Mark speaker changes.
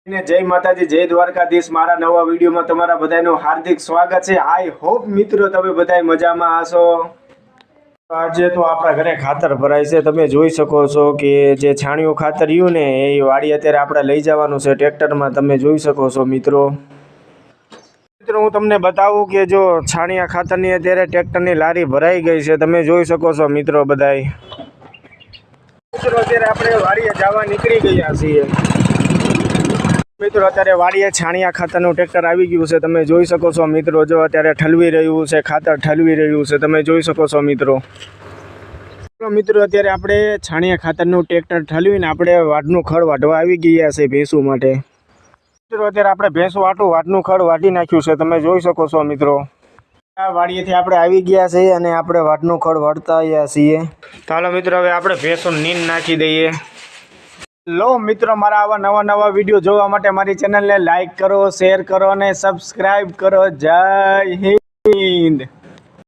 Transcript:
Speaker 1: જય માતાજી, જય દ્વારકાધીશ। મારા નવા વિડીયોમાં તમારા બધાનું હાર્દિક સ્વાગત છે। આઈ હોપ મિત્રો તમે બધા મજામાં હશો। આજે તો આપણા ઘરે ખાતર ભરાય છે। તમે જોઈ શકો છો કે જે છાણિયું ખાતર રહ્યું ને એ વાડી અત્યારે આપણે લઈ જવાનું છે ટ્રેક્ટરમાં। તમે જોઈ શકો છો મિત્રો હું તમને બતાવું કે જો છાણિયા ખાતરની અત્યારે ટ્રેક્ટરની લારી ભરાઈ ગઈ છે। તમે જોઈ શકો છો મિત્રો બધાય મિત્રો અત્યારે આપણે વાડીએ જવા નીકળી ગયા છીએ મિત્રો। અત્યારે વાડીએ છાણિયા ખાતરનું ટ્રેક્ટર આવી ગયું છે। તમે જોઈ શકો છો મિત્રો જો અત્યારે ઠલવી રહ્યું છે, ખાતર ઠલવી રહ્યું છે। તમે જોઈ શકો છો મિત્રો અત્યારે આપણે છાણિયા ખાતરનું ટ્રેક્ટર ઠલવીને આપણે વાડનું ખડ વાઢવા આવી ગયા છે ભેંસું માટે। મિત્રો અત્યારે આપણે ભેંસું વાડનું ખડ વાઢી નાખ્યું છે। તમે જોઈ શકો છો મિત્રો આ વાડીએથી આપણે આવી ગયા છીએ અને આપણે વાડનું ખડ વાઢતા આવ્યા છીએ। ચાલો મિત્રો હવે આપણે ભેંસું નીંદ નાખી દઈએ। લો મિત્રો મારા આવા નવા વિડીયો જોવા માટે મારી ચેનલને લાઈક કરો, શેર કરો અને સબસ્ક્રાઈબ કરો। જય હિન્દ।